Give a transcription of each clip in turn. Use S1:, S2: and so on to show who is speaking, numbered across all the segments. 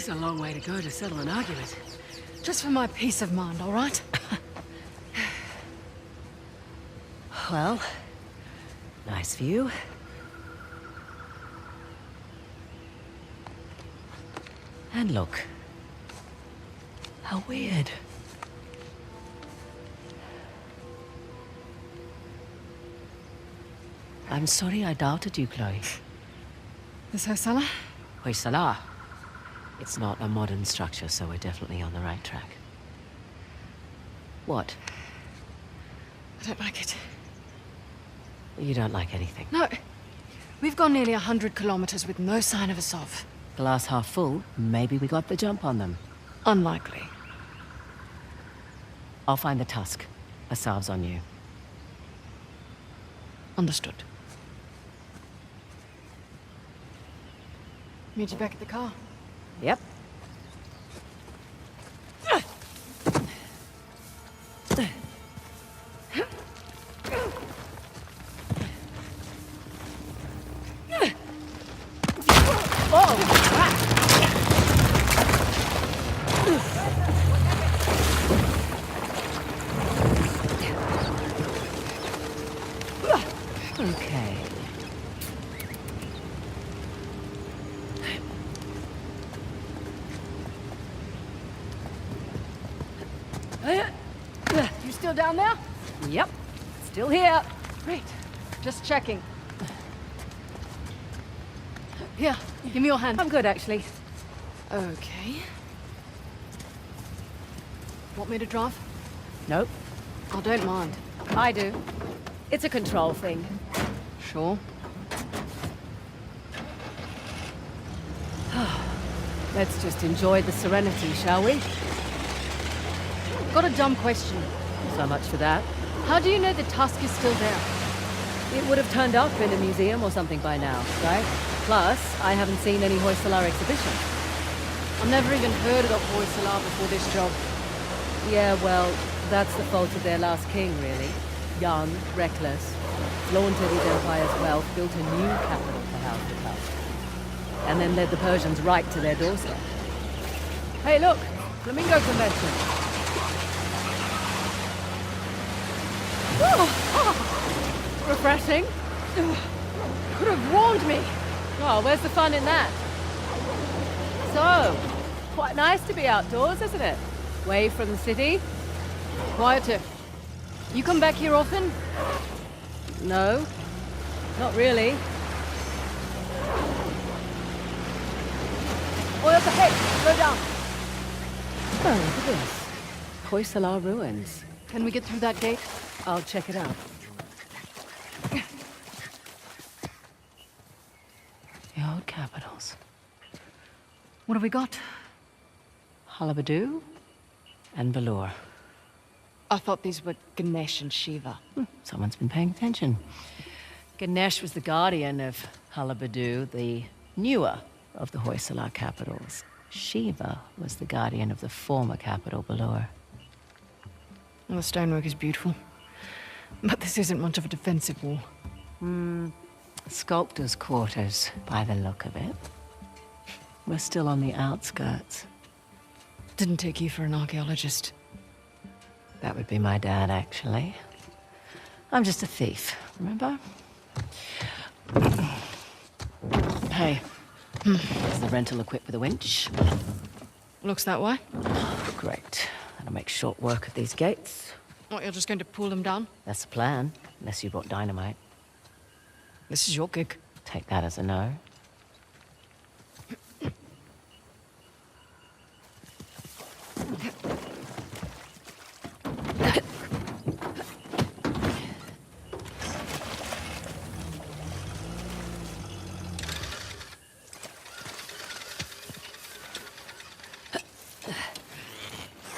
S1: It's a long way to go to settle an argument.
S2: Just for my peace of mind, all right?
S1: Well, nice view. And look. How weird. I'm sorry I doubted you, Chloe.
S2: This Hoysala?
S1: Hoysala. It's not a modern structure, so we're definitely on the right track. What?
S2: I don't like it.
S1: You don't like anything.
S2: No. We've gone nearly 100 kilometers with no sign of a Sov.
S1: Glass half full, maybe we got the jump on them.
S2: Unlikely.
S1: I'll find the tusk. A salve's on you.
S2: Understood. Meet you back at the car.
S1: Yep. Okay.
S2: You still down there?
S1: Yep. Still here.
S2: Great. Just checking. Here, give me your hand.
S1: I'm good, actually.
S2: Okay. Want me to drive?
S1: Nope.
S2: I don't mind.
S1: I do. It's a control thing.
S2: Sure.
S1: Let's just enjoy the serenity, shall we?
S2: Got a dumb question.
S1: So much for that.
S2: How do you know the tusk is still there?
S1: It would have turned up in a museum or something by now, right? Plus, I haven't seen any Hoysala exhibition.
S2: I've never even heard of Hoysala before this job.
S1: Yeah, well, that's the fault of their last king, really. Young, reckless, flaunted his empire's wealth, built a new capital to house the tusk. And then led the Persians right to their doorstep. Hey, look! Flamingo convention! Refreshing.
S2: Could have warned me.
S1: Oh, where's the fun in that? So, quite nice to be outdoors, isn't it? Away from the city?
S2: Quieter. You come back here often?
S1: No, not really.
S2: Oil ahead. Slow down.
S1: Oh, look at this. Hoysala ruins.
S2: Can we get through that gate?
S1: I'll check it out. The old capitals.
S2: What have we got?
S1: Halabadu and Balur.
S2: I thought these were Ganesh and Shiva.
S1: Someone's been paying attention. Ganesh was the guardian of Halabadu, the newer of the Hoysala capitals. Shiva was the guardian of the former capital, Balur.
S2: Well, the stonework is beautiful. But this isn't much of a defensive wall.
S1: Sculptor's quarters, by the look of it. We're still on the outskirts.
S2: Didn't take you for an archaeologist.
S1: That would be my dad, actually. I'm just a thief, remember? Hey, is the rental equipped with a winch?
S2: Looks that way.
S1: Great. That'll make short work of these gates.
S2: What, you're just going to pull them down?
S1: That's the plan, unless you brought dynamite.
S2: This is your gig.
S1: Take that as a no.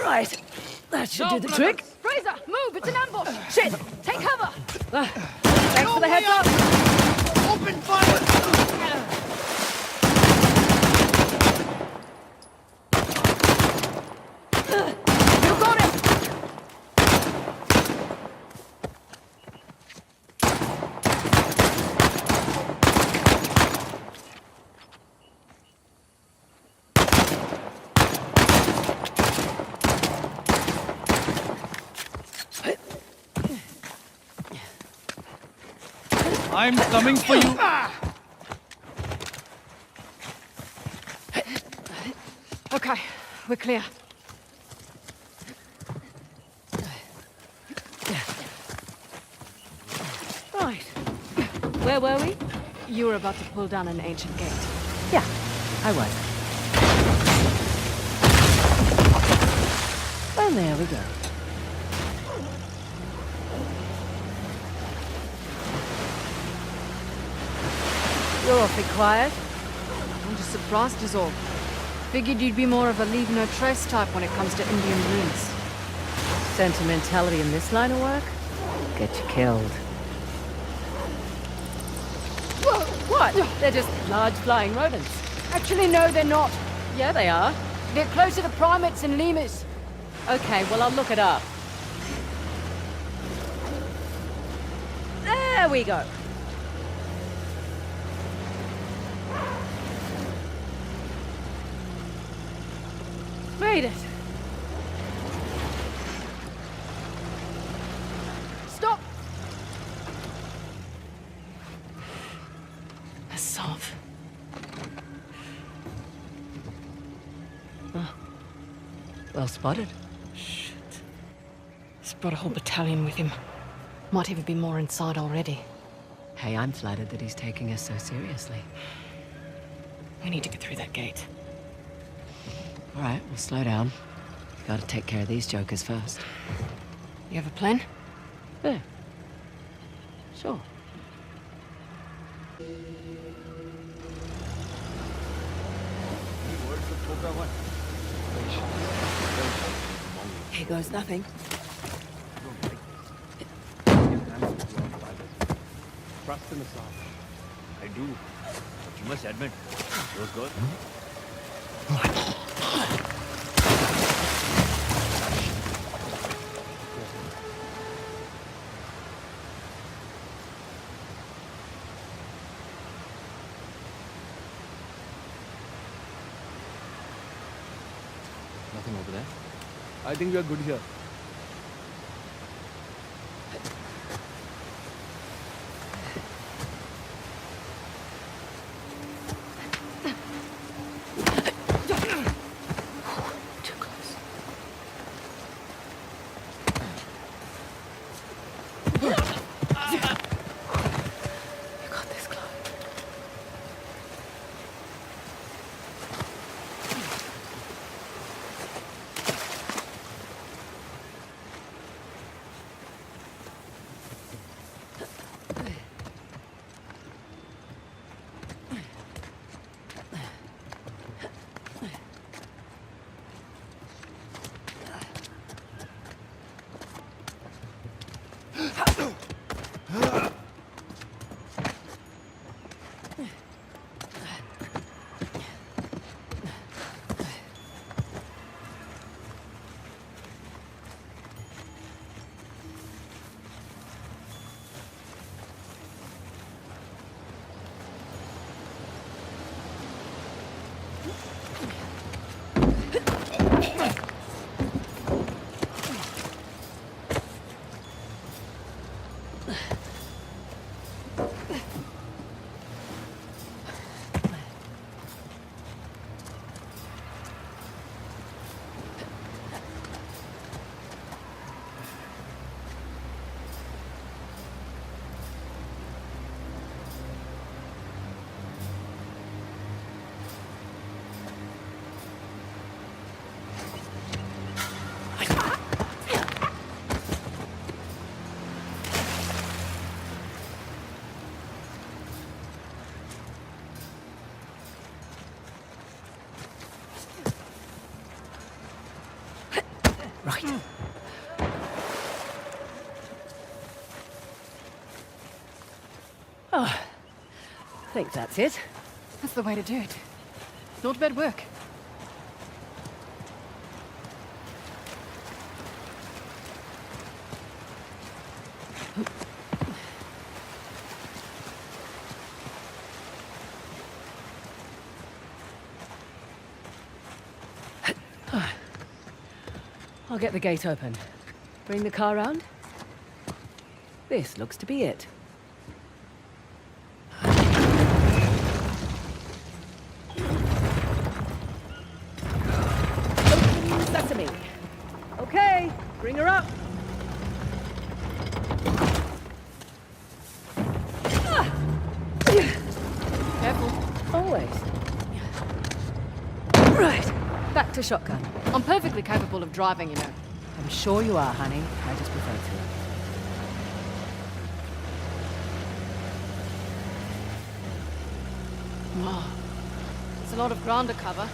S1: Right, that should do the trick.
S2: Fraser, move! It's an ambush!
S1: Shit!
S2: Take cover!
S1: Thanks for the heads up!
S3: Open fire!
S2: You got it!
S3: I'm coming for you.
S2: Okay, we're clear.
S1: Right. Where were we?
S2: You were about to pull down an ancient gate.
S1: Yeah, I was. And there we go. You're awfully quiet.
S2: I'm just surprised is all. Figured you'd be more of a leave no trace type when it comes to Indian ruins.
S1: Sentimentality in this line of work? Get you killed. Whoa, what? They're just large flying rodents.
S2: Actually, no, they're not.
S1: Yeah, they are.
S2: They're closer to primates and lemurs.
S1: Okay, well, I'll look it up. There we go. Made it.
S2: Stop! A salve.
S1: Well spotted.
S2: Shit. He's brought a whole battalion with him. Might even be more inside already.
S1: Hey, I'm flattered that he's taking us so seriously.
S2: We need to get through that gate.
S1: All right, we'll slow down. Gotta take care of these jokers first.
S2: You have a plan?
S1: Yeah. Sure. Here goes nothing.
S3: Trust in the song.
S4: I do. But you must admit, it was good.
S3: Nothing over there. I think we are good here.
S1: Too close. You got this, Chloe. Right. Oh, I think that's it.
S2: That's the way to do it. Not bad work.
S1: I'll get the gate open. Bring the car round. This looks to be it. Bring her up!
S2: Careful.
S1: Always. Right, back to shotgun.
S2: I'm perfectly capable of driving, you know.
S1: I'm sure you are, honey. I just prefer to.
S2: Wow. It's a lot of ground to cover.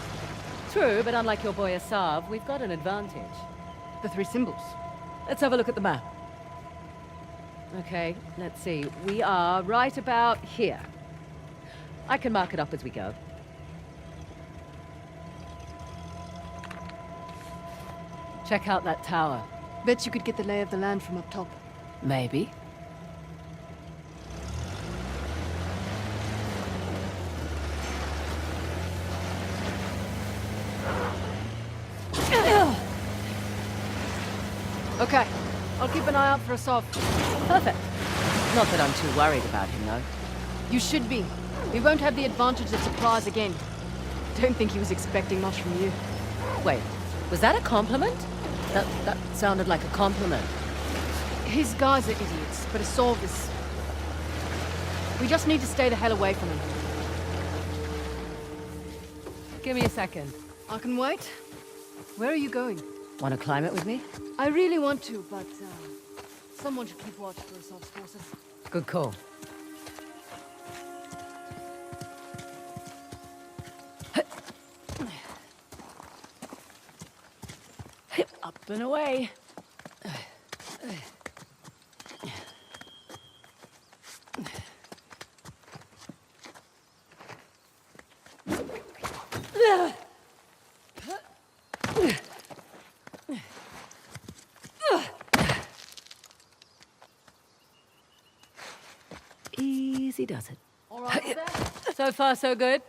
S1: True, but unlike your boy Asav, we've got an advantage.
S2: The 3 symbols.
S1: Let's have a look at the map. Okay, let's see. We are right about here. I can mark it up as we go. Check out that tower.
S2: Bet you could get the lay of the land from up top.
S1: Maybe.
S2: Okay, I'll keep an eye out for Asav.
S1: Perfect. Not that I'm too worried about him, though.
S2: You should be. We won't have the advantage of surprise again. Don't think he was expecting much from you.
S1: Wait, was that a compliment? That sounded like a compliment.
S2: His guys are idiots, but Asav is... We just need to stay the hell away from him.
S1: Give me a second.
S2: I can wait. Where are you going?
S1: Want to climb it with me?
S2: I really want to, but someone should keep watch for Asav's forces.
S1: Good call. Up and away. Easy does it.
S2: All right with that?
S1: So far, so good.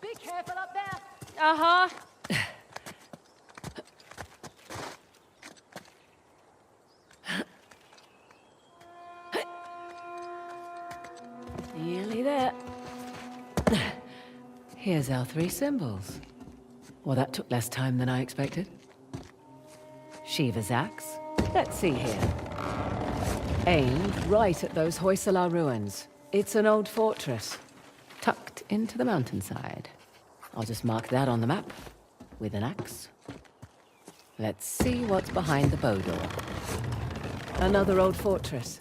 S2: Be careful up there!
S1: Uh-huh. Nearly there. Here's our 3 symbols. Well, that took less time than I expected. Shiva's axe. Let's see here. Aimed right at those Hoysala ruins. It's an old fortress, tucked into the mountainside. I'll just mark that on the map with an axe. Let's see what's behind the bow door. Another old fortress,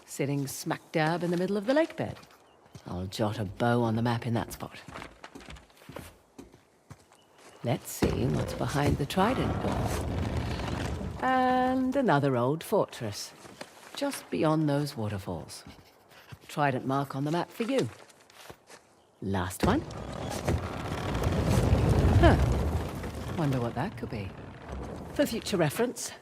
S1: sitting smack dab in the middle of the lake bed. I'll jot a bow on the map in that spot. Let's see what's behind the trident door. And another old fortress, just beyond those waterfalls. Trident mark on the map for you. Last one. Huh. Wonder what that could be. For future reference.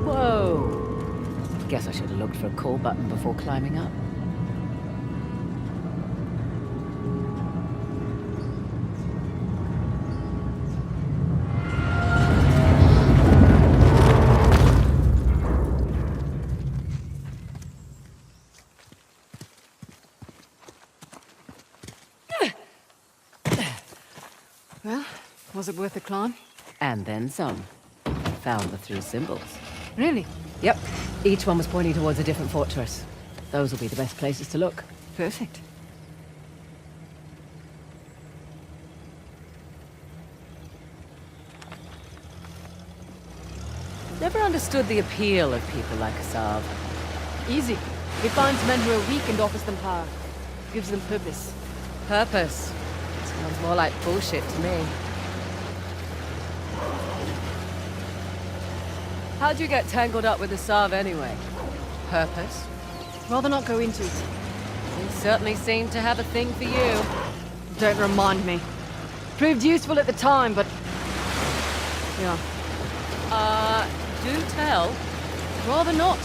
S1: Whoa. Guess I should have looked for a call button before climbing up.
S2: Well, was it worth the climb?
S1: And then some. Found the 3 symbols.
S2: Really?
S1: Yep. Each one was pointing towards a different fortress. Those will be the best places to look.
S2: Perfect.
S1: Never understood the appeal of people like Asav.
S2: Easy. He finds men who are weak and offers them power. Gives them purpose.
S1: Purpose. Sounds more like bullshit to me. How'd you get tangled up with the Sav anyway? Purpose?
S2: Rather not go into it.
S1: He certainly seemed to have a thing for you.
S2: Don't remind me. Proved useful at the time, but... yeah.
S1: Do tell.
S2: Rather not.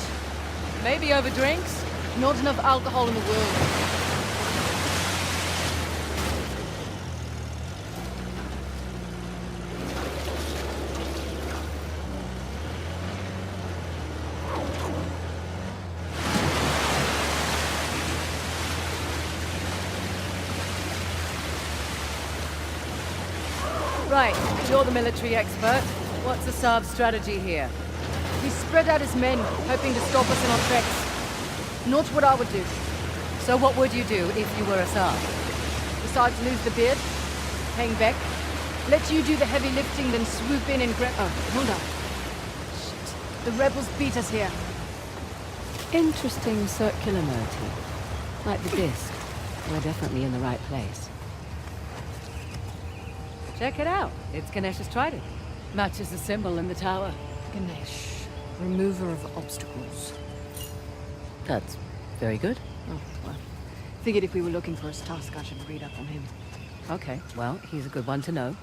S1: Maybe over drinks?
S2: Not enough alcohol in the world.
S1: Right, you're the military expert. What's the Saab's strategy here?
S2: He spread out his men, hoping to stop us in our tracks. Not what I would do.
S1: So what would you do if you were a Saab?
S2: Besides lose the beard, hang back, let you do the heavy lifting, then swoop in and grab... Oh, hold on. Shit. The rebels beat us here.
S1: Interesting circular motif. Like the disc. We're definitely in the right place. Check it out. It's Ganesh's trident. Matches the symbol in the tower.
S2: Ganesh, remover of obstacles.
S1: That's very good.
S2: Oh, well. Figured if we were looking for his task, I should read up on him.
S1: Okay, well, he's a good one to know.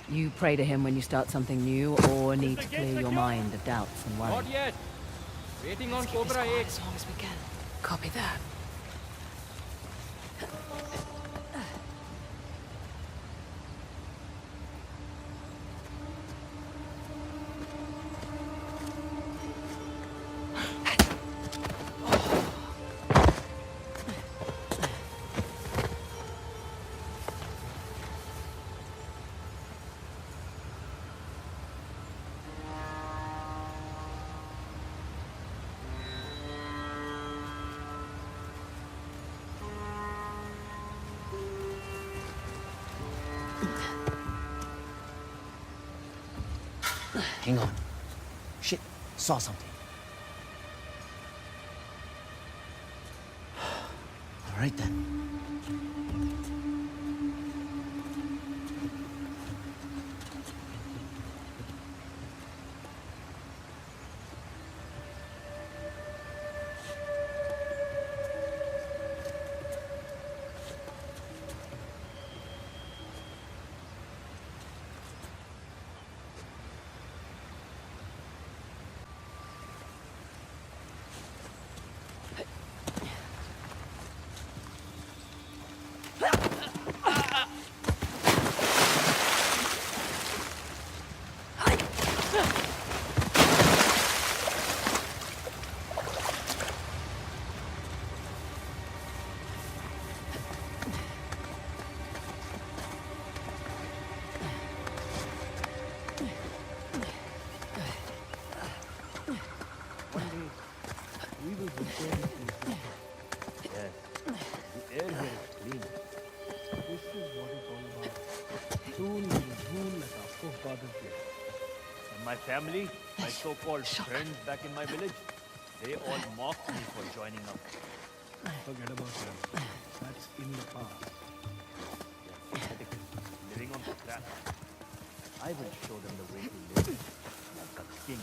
S1: You pray to him when you start something new or need to clear your mind of doubts and worries.
S5: Not yet. Waiting on
S2: Keep this
S5: Cobra
S2: quiet
S5: 8.
S2: as long as we can.
S1: Copy that.
S6: Hang on. Shit, saw something. All right then.
S3: We will return to
S4: Yes. The air here is clean.
S3: this is what it's all about. Soon we will rule like our forefathers did.
S4: And my family, my so-called friends back in my village, they all mocked me for joining up.
S3: Forget about them. That's in the past.
S4: They're pathetic, living on scrap. I will show them the way to live like a king.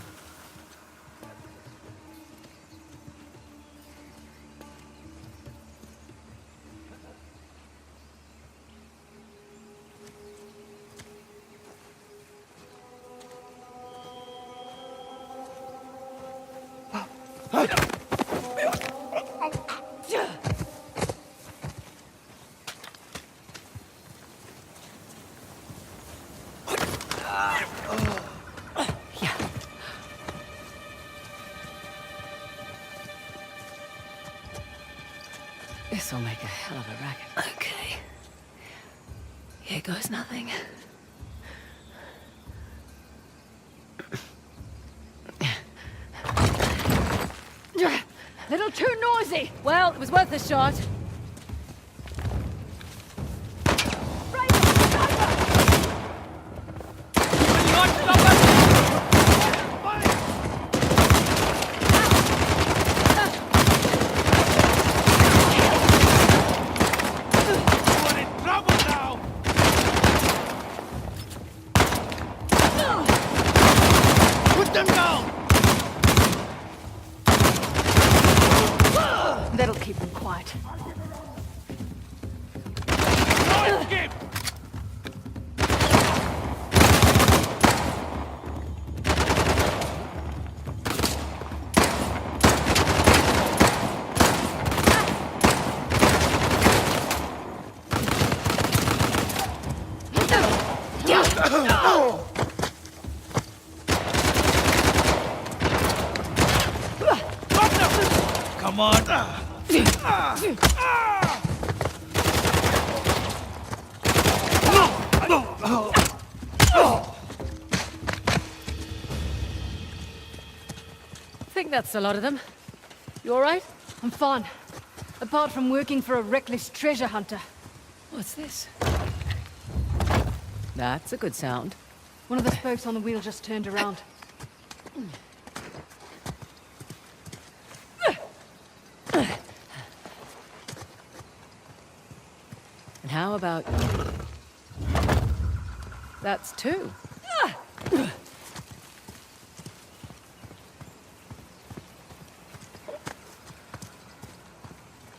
S1: This'll make a hell of a racket. Okay. Here goes nothing.
S2: Little too noisy!
S1: Well, it was worth a shot.
S3: Put them down!
S2: That'll keep them quiet.
S4: No escape! Come on!
S1: I think that's a lot of them. You alright?
S2: I'm fine. Apart from working for a reckless treasure hunter.
S1: What's this? That's a good sound.
S2: One of the spokes on the wheel just turned around.
S1: And how about you? That's two.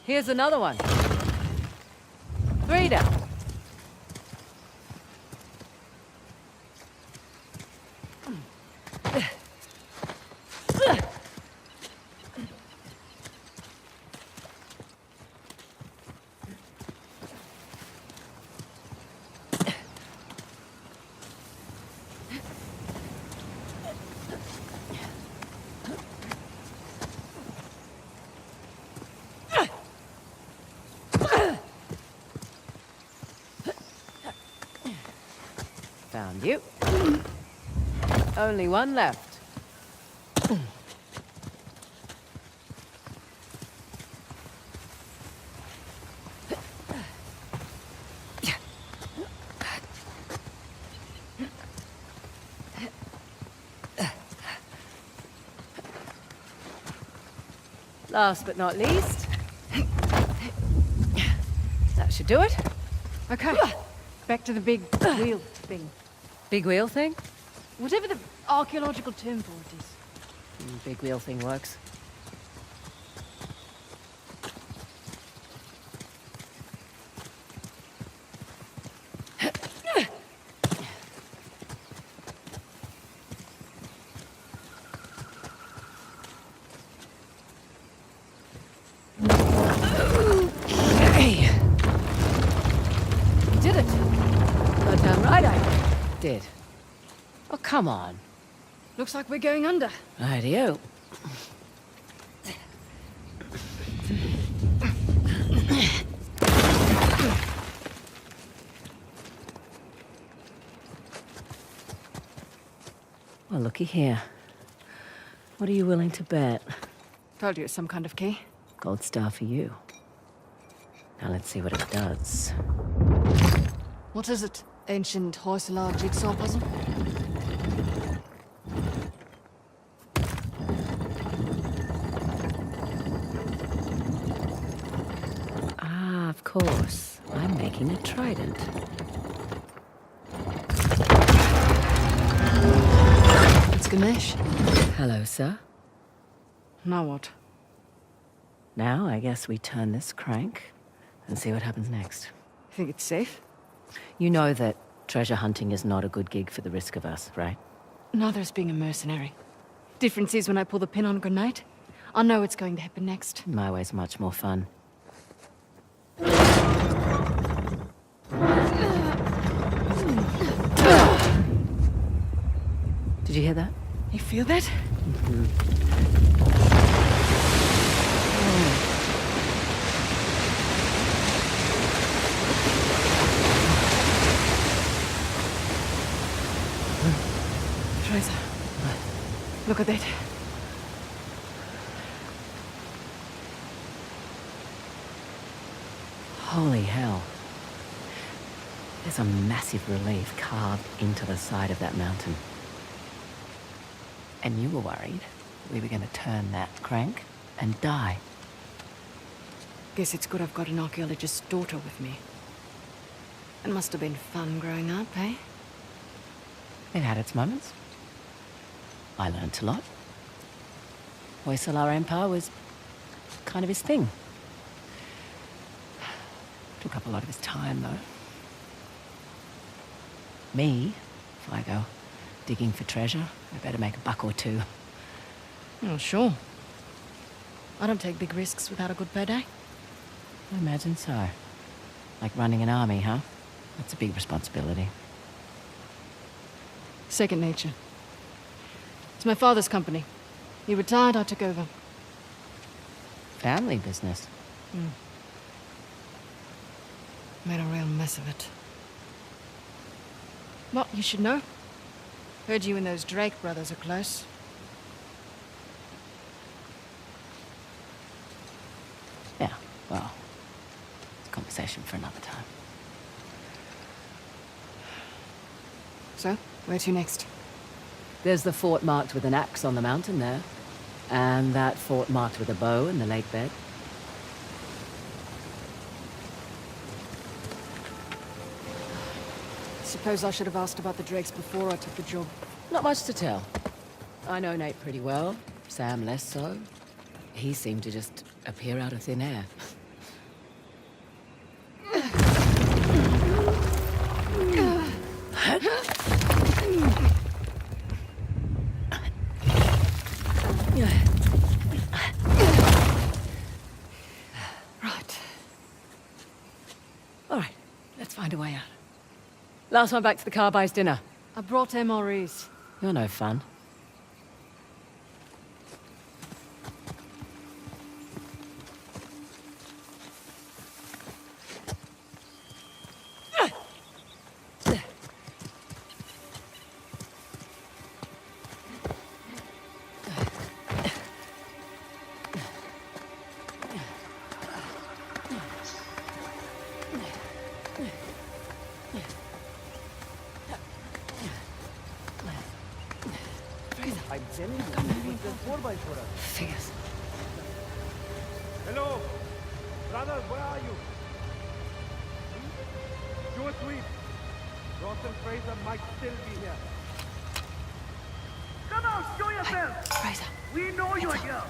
S1: Here's another one. Three down. Found you. Only one left. Last but not least. That should do it.
S2: Okay, back to the big wheel thing.
S1: Big wheel thing?
S2: Whatever the archaeological term for it is.
S1: Big wheel thing works. Hey.
S2: Did it?
S1: God damn right I did. Oh, come on.
S2: Looks like we're going under.
S1: Rightio. Well, looky here. What are you willing to bet?
S2: Told you it's some kind of key.
S1: Gold star for you. Now let's see what it does.
S2: What is it? Ancient Hoysala jigsaw puzzle?
S1: Ah, of course. I'm making a trident.
S2: It's Ganesh.
S1: Hello, sir.
S2: Now what?
S1: Now I guess we turn this crank and see what happens next.
S2: You think it's safe?
S1: You know that treasure hunting is not a good gig for the risk of us, right?
S2: Neither is being a mercenary. Difference is when I pull the pin on a grenade, I know what's going to happen next.
S1: My way's much more fun. Did you hear that?
S2: You feel that? Fraser. Look at that.
S1: Holy hell. There's a massive relief carved into the side of that mountain. And you were worried we were going to turn that crank and die.
S2: Guess it's good I've got an archaeologist's daughter with me. It must have been fun growing up, eh?
S1: It had its moments. I learnt a lot. Hoysala Empire was kind of his thing. Took up a lot of his time, though. Me, if I go digging for treasure, I better make a buck or two.
S2: Oh, sure. I don't take big risks without a good payday.
S1: I imagine so. Like running an army, huh? That's a big responsibility.
S2: Second nature. It's my father's company. He retired, I took over.
S1: Family business.
S2: Made a real mess of it. Well, you should know. Heard you and those Drake brothers are close.
S1: Yeah, well, it's a conversation for another time.
S2: So, where to next?
S1: There's the fort marked with an axe on the mountain there. And that fort marked with a bow in the lake bed.
S2: Suppose I should have asked about the Drakes before I took the job.
S1: Not much to tell. I know Nate pretty well, Sam less so. He seemed to just appear out of thin air.
S2: Right.
S1: All right, let's find a way out. Last one back to the car buys dinner.
S2: I brought MREs.
S1: You're no fun.
S3: I'm telling you, it's just 4x4.
S1: Figures.
S4: Hello? Brothers, where are you? Stuart Sweep. Ross and Fraser might still be here. Come on, show yourself!
S1: Fraser.
S4: We know you're here!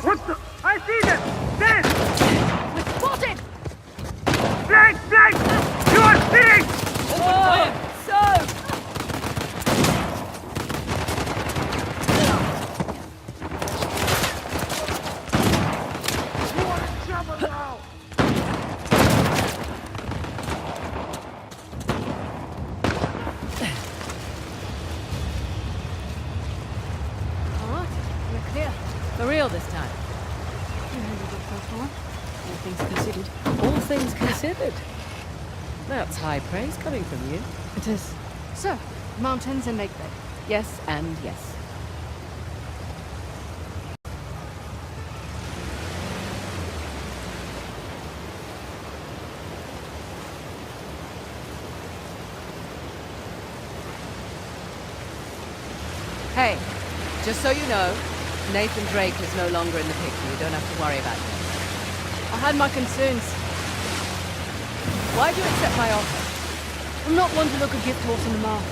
S4: What the? I see them! There!
S2: We're spotted!
S4: Flank! Flank! You are seeing! You are in trouble now!
S2: Alright, we're clear.
S1: For real this time.
S2: You handled it first one. All things considered.
S1: All things considered. That's high praise coming from you.
S2: It is. So, mountains and lake bed.
S1: Yes and yes. Hey, just so you know, Nathan Drake is no longer in the picture. You don't have to worry about him.
S2: I had my concerns.
S1: Why'd you accept my offer?
S2: I'm not one to look a gift horse in the mouth.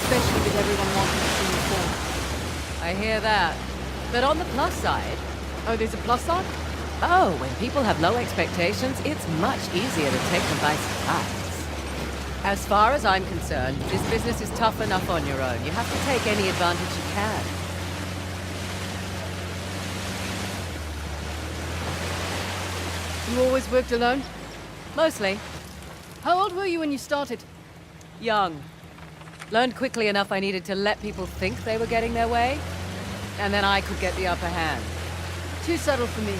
S2: Especially with everyone wanting to see me fall.
S1: I hear that. But on the plus side...
S2: Oh, there's a plus side?
S1: Oh, when people have low expectations, it's much easier to take them by surprise. As far as I'm concerned, this business is tough enough on your own. You have to take any advantage you can.
S2: You always worked alone?
S1: Mostly.
S2: How old were you when you started?
S1: Young. Learned quickly enough I needed to let people think they were getting their way, and then I could get the upper hand.
S2: Too subtle for me.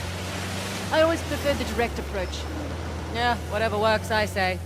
S2: I always preferred the direct approach.
S1: Yeah, whatever works, I say.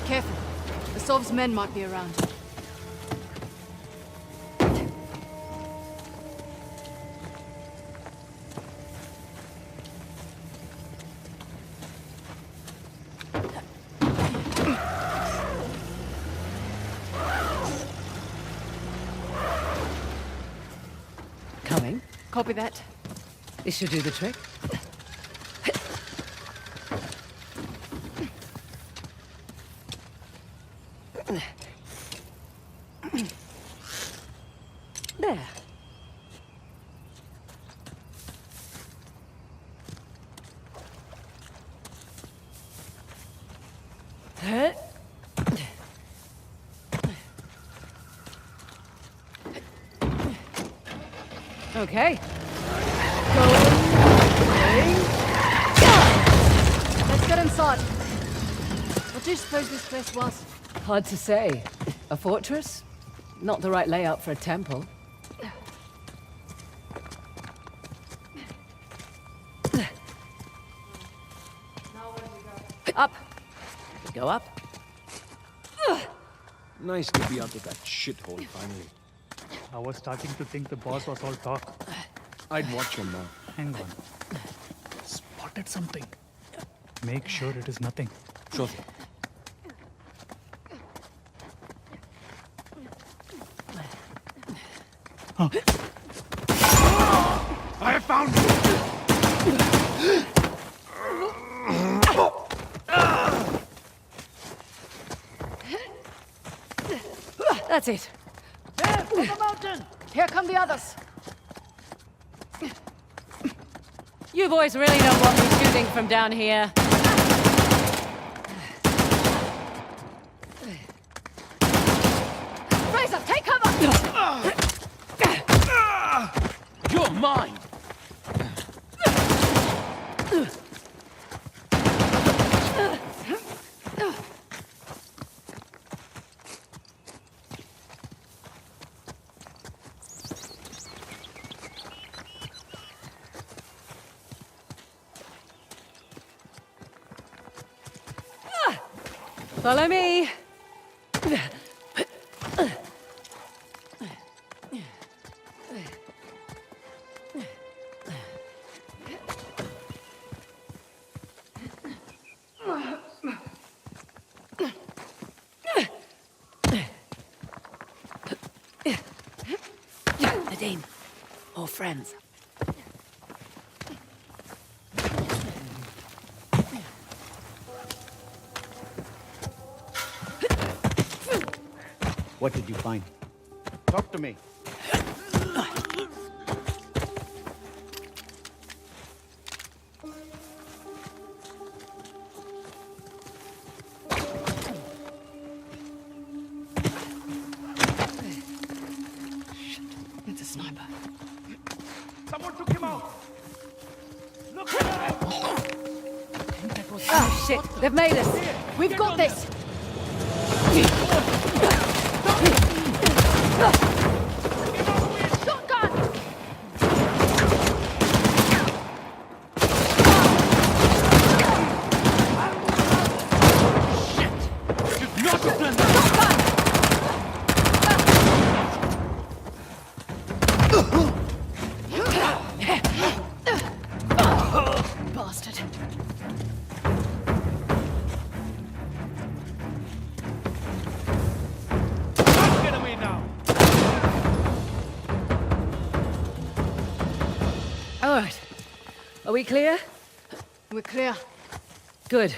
S2: Careful. The Sov's men might be around.
S1: Coming.
S2: Copy that.
S1: This should do the trick. There. Okay.
S2: Let's get inside. What do you suppose this place was?
S1: Hard to say. A fortress? Not the right layout for a temple. Up. Go up.
S3: Nice to be out of that shithole finally.
S4: I was starting to think the boss was all talk.
S3: I'd watch him now.
S4: Hang on. Spotted something. Make sure it is nothing.
S3: Sure thing. I have found
S1: That's it.
S2: There, on the mountain! Here come the others.
S1: You boys really don't want me shooting from down here.
S2: Fraser, take cover!
S3: You're mine!
S1: Follow me. Nadine, all friends.
S6: What did you find? Talk to me.
S2: It's a sniper.
S4: Someone took him out! Look at him!
S1: Oh shit, they've made us.
S2: We've got this! Shotgun! Bastard.
S1: All right. Are we clear?
S2: We're clear.
S1: Good.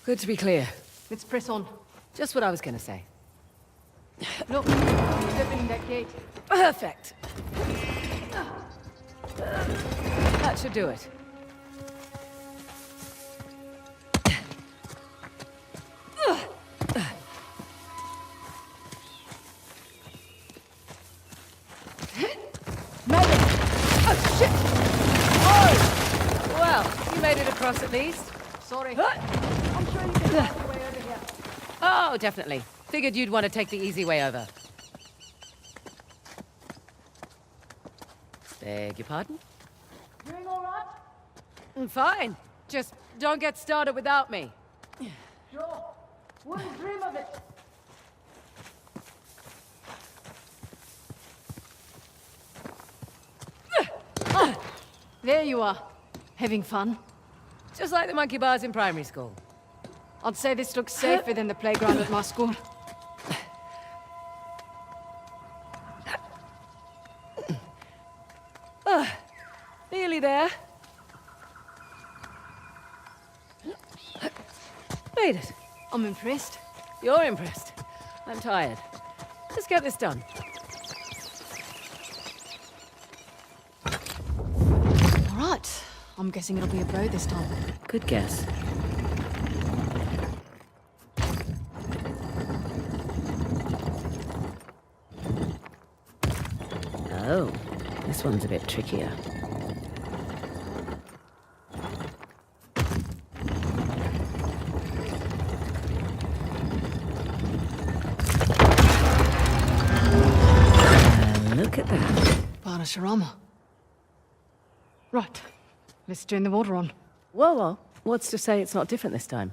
S1: Good to be clear.
S2: Let's press on.
S1: Just what I was gonna say.
S2: Look, he's opening that gate.
S1: Perfect. That should do it.
S2: Made it! Oh, shit!
S1: Oh! Well, you made it across at least.
S2: Sorry. I'm sure you can find a way over here.
S1: Oh, definitely. Figured you'd want to take the easy way over. Beg your pardon?
S2: Doing all right?
S1: Fine. Just don't get started without me.
S2: Sure. Wouldn't dream of it. There you are. Having fun?
S1: Just like the monkey bars in primary school.
S2: I'd say this looks safer than the playground at my school.
S1: Nearly there. Made it.
S2: I'm impressed.
S1: You're impressed. I'm tired. Let's get this done.
S2: All right. I'm guessing it'll be a bow this time.
S1: Good guess. Oh, this one's a bit trickier. Look at that.
S2: Parashurama. Right. Let's turn the water on.
S1: Whoa, whoa. What's to say it's not different this time?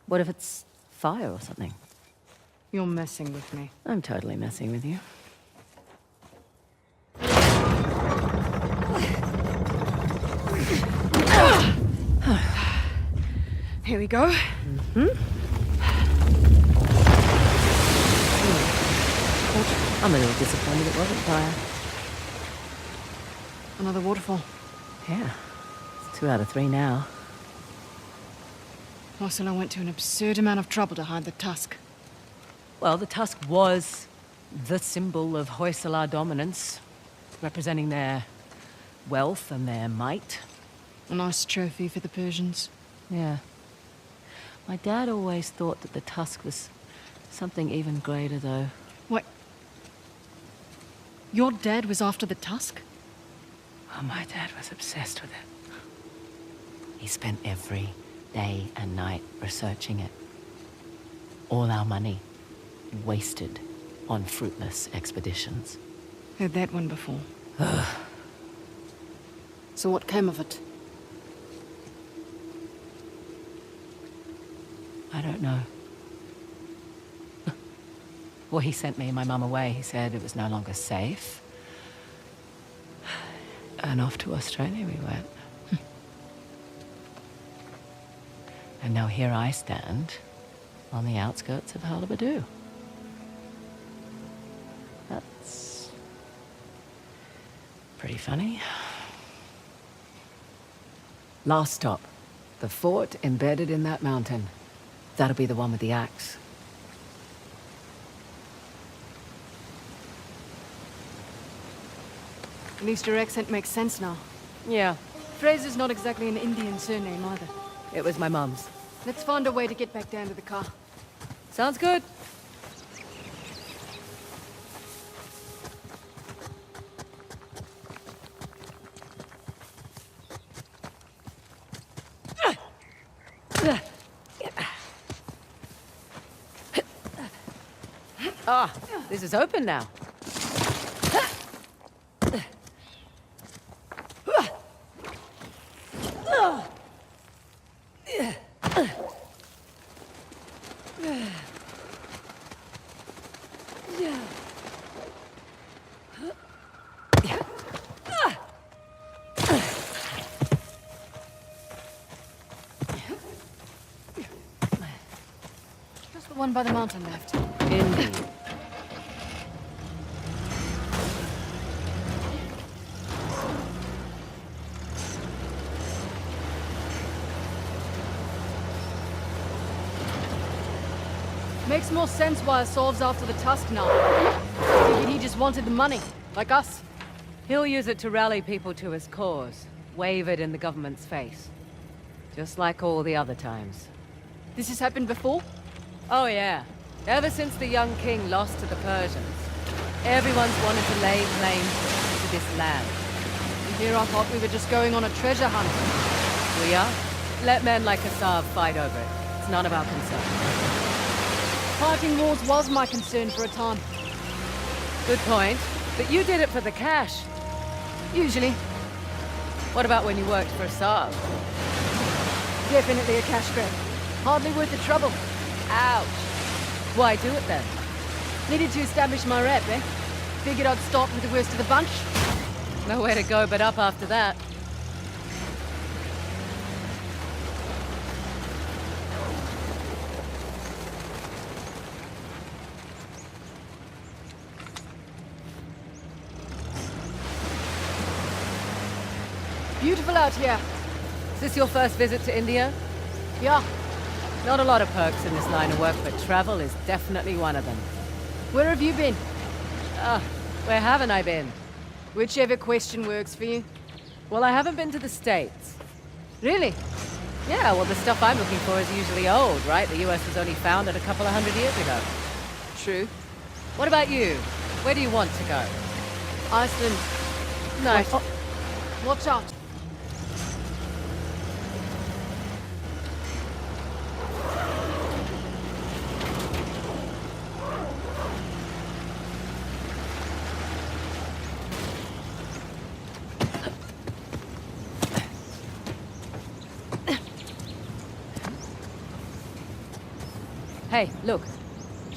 S1: What if it's fire or something?
S2: You're messing with me.
S1: I'm totally messing with you.
S2: Here we go.
S1: I'm a little disappointed it wasn't fire.
S2: Another waterfall.
S1: Yeah. It's 2 out of 3 now.
S2: Ursula went to an absurd amount of trouble to hide the tusk.
S1: Well, the tusk was the symbol of Hoysala dominance, representing their wealth and their might.
S2: A nice trophy for the Persians.
S1: Yeah. My dad always thought that the tusk was something even greater, though.
S2: What? Your dad was after the tusk?
S1: Oh, my dad was obsessed with it. He spent every day and night researching it. All our money wasted on fruitless expeditions.
S2: Heard that one before. So what came of it?
S1: I don't know. Well, he sent me and my mum away. He said it was no longer safe. And off to Australia we went. And now here I stand on the outskirts of Halibadu. That's pretty funny. Last stop. The fort embedded in that mountain. That'll be the one with the axe.
S2: At least your accent makes sense now.
S1: Yeah,
S2: Fraser's not exactly an Indian surname either.
S1: it was my mum's.
S2: Let's find a way to get back down to the car.
S1: Sounds good. Ah, this is open now.
S2: Just the one by the mountain left.
S1: Indeed.
S2: Makes more sense why Asav's after the tusk now. Figured he just wanted the money, like us.
S1: He'll use it to rally people to his cause, wave it in the government's face. Just like all the other times.
S2: This has happened before?
S1: Oh yeah. Ever since the young king lost to the Persians, everyone's wanted to lay claim to this land.
S2: And here I thought we were just going on a treasure hunt.
S1: We are? Let men like Asav fight over it. It's none of our concern.
S2: Fighting wars was my concern for a time.
S1: Good point. But you did it for the cash.
S2: Usually.
S1: What about when you worked for Asav?
S2: Definitely a cash grab. Hardly worth the trouble.
S1: Ouch. Why do it then?
S2: Needed to establish my rep, eh? Figured I'd start with the worst of the bunch.
S1: Nowhere to go but up after that.
S2: Beautiful out here.
S1: Is this your first visit to India?
S2: Yeah.
S1: Not a lot of perks in this line of work, but travel is definitely one of them.
S2: Where have you been?
S1: Where haven't I been?
S2: Whichever question works for you.
S1: Well, I haven't been to the States.
S2: Really?
S1: Yeah, well, the stuff I'm looking for is usually old, right? The US was only founded a couple of 100 years ago.
S2: True.
S1: What about you? Where do you want to go?
S2: Iceland.
S1: Nice.
S2: Oh, watch out.
S1: Hey, look.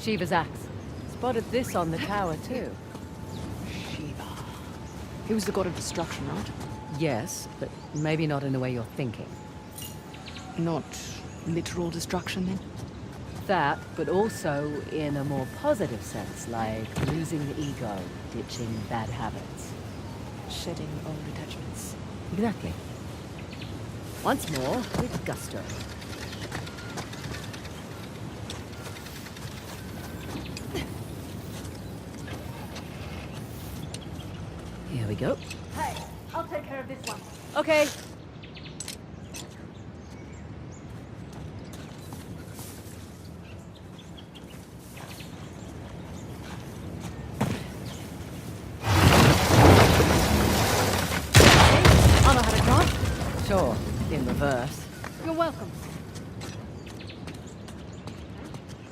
S1: Shiva's axe. Spotted this on the tower, too.
S2: Shiva. He was the god of destruction, right?
S1: Yes, but maybe not in the way you're thinking.
S2: Not literal destruction, then?
S1: That, but also in a more positive sense, like losing the ego, ditching bad habits.
S2: Shedding old attachments.
S1: Exactly. Once more, with gusto. Here we go.
S2: Hey, I'll take care of this one.
S1: Okay.
S2: I know how to drive.
S1: Sure, in reverse.
S2: You're welcome.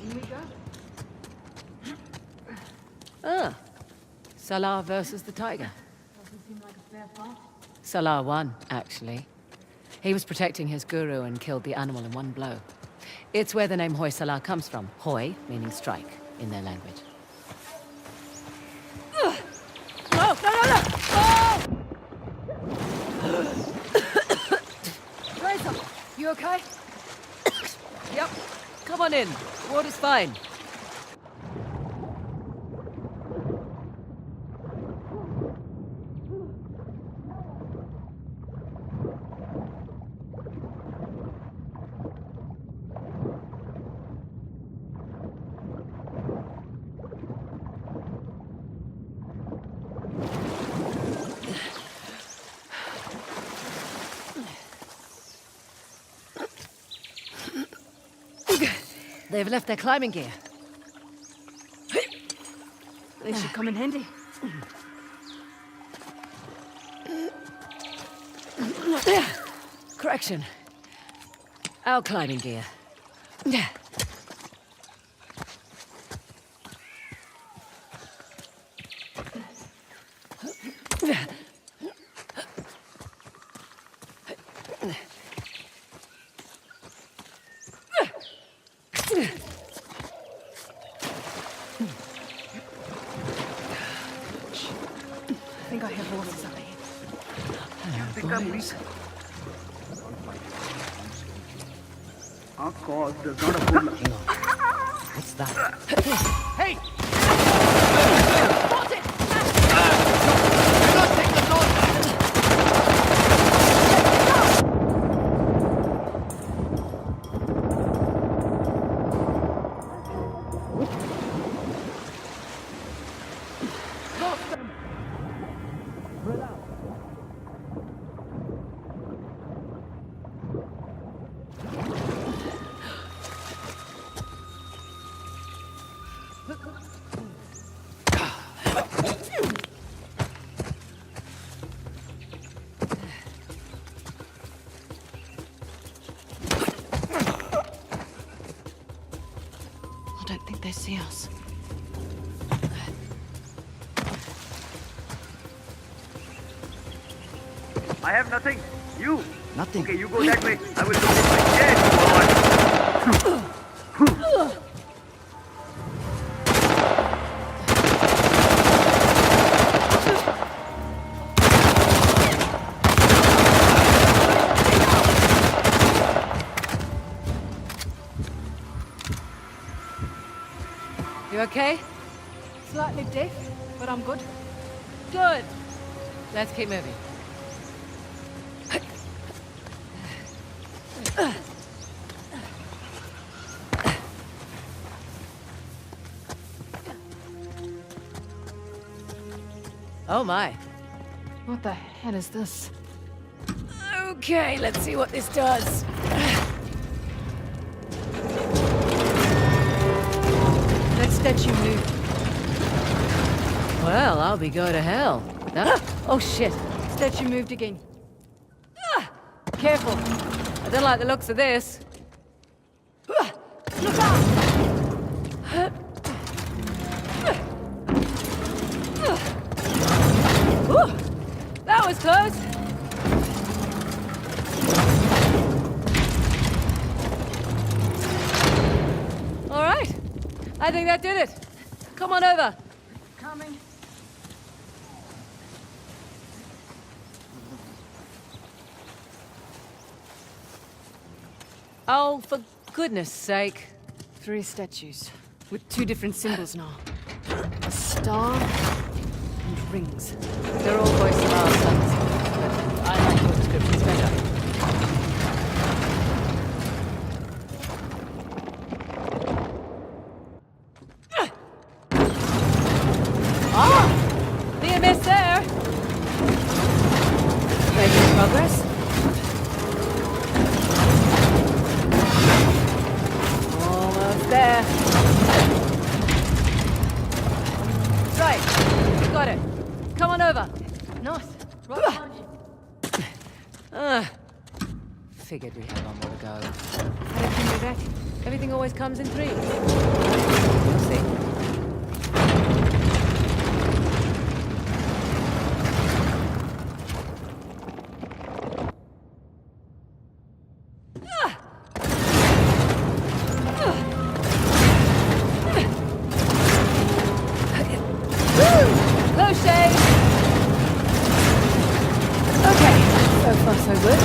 S2: Here we go.
S1: Ah. Salah versus the tiger.
S2: Doesn't seem like a fair fight.
S1: Salah won, actually. He was protecting his guru and killed the animal in one blow. It's where the name Hoi Salah comes from. Hoi, meaning strike, in their language.
S2: No! Razor, you okay?
S1: Yep. Come on in. Water's fine. They've left their climbing gear.
S2: They should come in handy.
S1: Correction. Our climbing gear.
S2: I think I hear horses up ahead.
S1: Boys.
S3: Our cause does not afford luck.
S6: Hang on. What's that?
S3: Hey!
S2: they see us?
S4: I have nothing. You?
S6: Nothing.
S4: Okay, you go that way. I will look at my dead.
S1: You okay?
S2: Slightly deaf, but I'm good.
S1: Good. Let's keep moving. Oh my.
S2: What the hell is this?
S1: Okay, let's see what this does.
S2: That statue moved.
S1: Well, I'll be going to hell. That... Oh shit.
S2: Statue moved again. Careful.
S1: I don't like the looks of this.
S2: Look out!
S1: Ooh, that was close. All right. I think that did it. Come on over.
S2: Coming.
S1: Oh, for goodness sake.
S2: 3 statues, with 2 different symbols now. A star and rings.
S1: They're all voiced of our sons, but I like your descriptions better. Ah! Near miss there. Making progress. Almost there. Right, you got it. Come on over.
S2: Nice. Right behind you.
S1: Figured we had one more to go.
S2: How did you do that?
S1: Everything always comes in 3s. You'll see. Close shave. Okay, so far so good.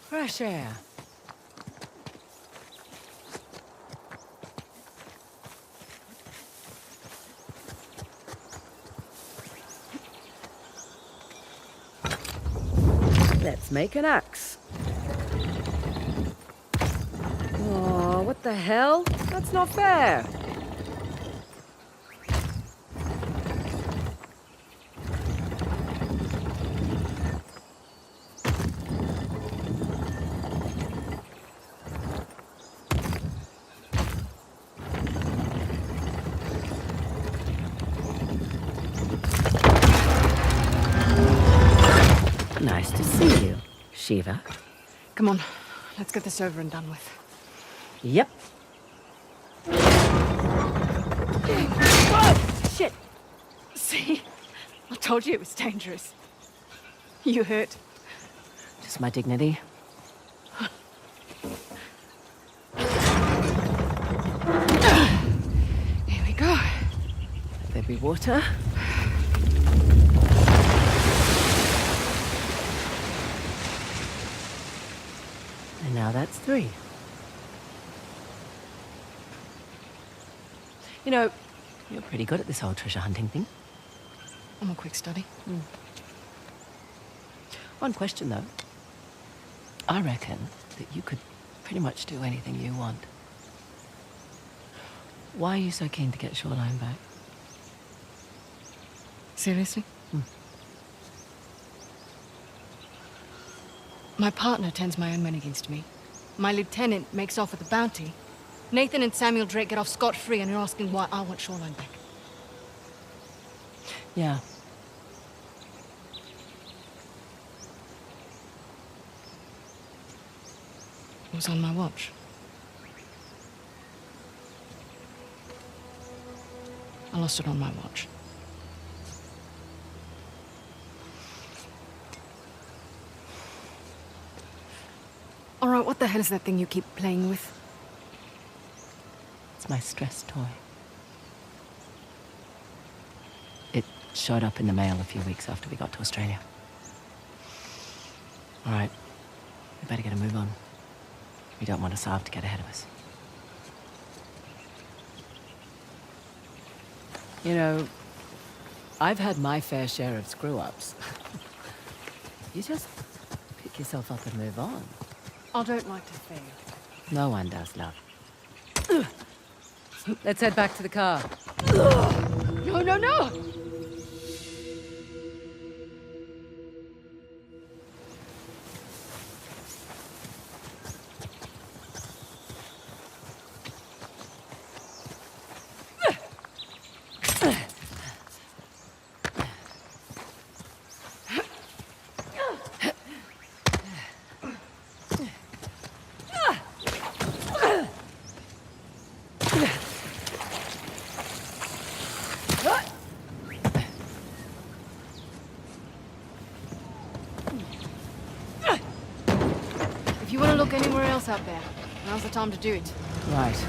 S1: Fresh air. Let's make an axe. Oh, what the hell? That's not fair. Nice to see you, Shiva.
S2: Come on, let's get this over and done with.
S1: Yep. Whoa! Shit!
S2: See? I told you it was dangerous. You hurt.
S1: Just my dignity.
S2: Here we go.
S1: There be water. And now that's 3. You know, you're pretty good at this whole treasure hunting thing.
S2: I'm a quick study.
S1: One question, though. I reckon that you could pretty much do anything you want. Why are you so keen to get Shoreline back?
S2: Seriously? My partner turns my own men against me. My lieutenant makes off with the bounty. Nathan and Samuel Drake get off scot-free, and you're asking why I want Shoreline back.
S1: Yeah.
S2: It was on my watch. I lost it on my watch. All right, what the hell is that thing you keep playing with?
S1: It's my stress toy. It showed up in the mail a few weeks after we got to Australia. All right, we better get a move on. We don't want Asav to get ahead of us. You know, I've had my fair share of screw-ups. You just pick yourself up and move on.
S2: I don't like to fail.
S1: No one does, love. Let's head back to the car.
S2: No, no, no! If you want to look anywhere else out there, now's the time to do it.
S1: Right.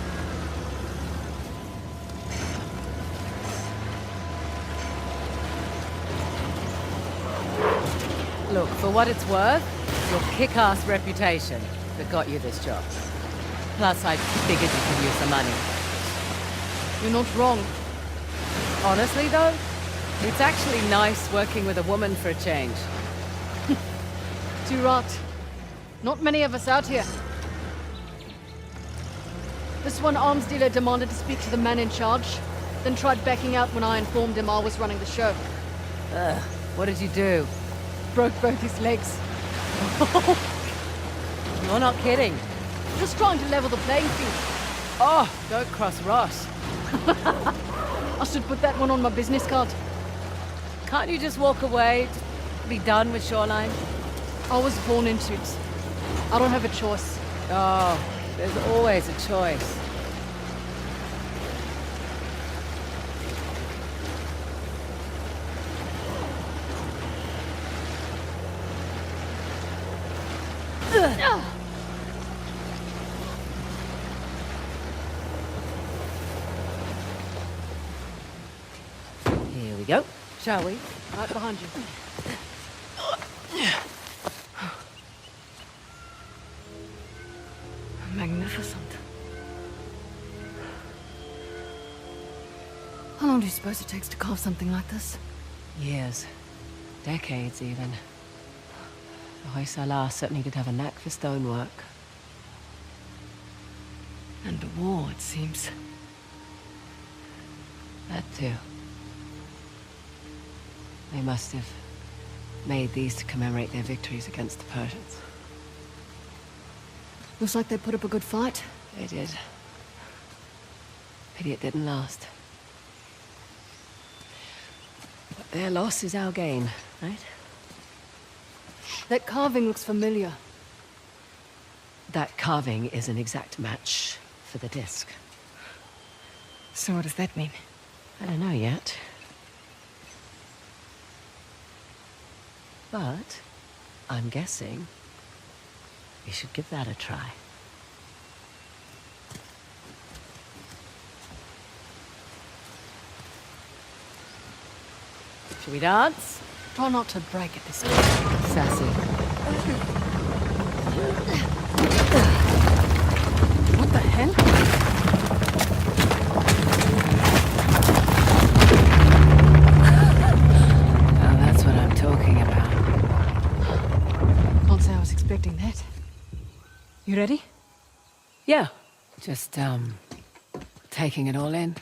S1: Look, for what it's worth, your kick-ass reputation that got you this job. Plus, I figured you could use some money.
S2: You're not wrong.
S1: Honestly, though, it's actually nice working with a woman for a change.
S2: Too right. Not many of us out here. This one arms dealer demanded to speak to the man in charge, then tried backing out when I informed him I was running the show.
S1: What did you do?
S2: Broke both his legs.
S1: You're not kidding.
S2: Just trying to level the playing field.
S1: Oh, don't cross Ross.
S2: I should put that one on my business card.
S1: Can't you just walk away? Just be done with Shoreline?
S2: I was born into it. I don't have a choice.
S1: Oh, there's always a choice. Here we go, shall we?
S2: Right behind you. Magnificent. How long do you suppose it takes to carve something like this?
S1: Years. Decades, even. Hoysala certainly did have a knack for stonework.
S2: And the war, it seems.
S1: That too. They must have made these to commemorate their victories against the Persians.
S2: Looks like they put up a good fight.
S1: They did. Pity it didn't last. But their loss is our gain, right?
S2: That carving looks familiar.
S1: That carving is an exact match for the disc.
S2: So what does that mean?
S1: I don't know yet. But I'm guessing we should give that a try. Should we dance?
S2: Try not to break it this time.
S1: Sassy.
S2: What the hell?
S1: Now that's what I'm talking about.
S2: Can't say I was expecting that. You ready?
S1: Yeah. Just, taking it all in.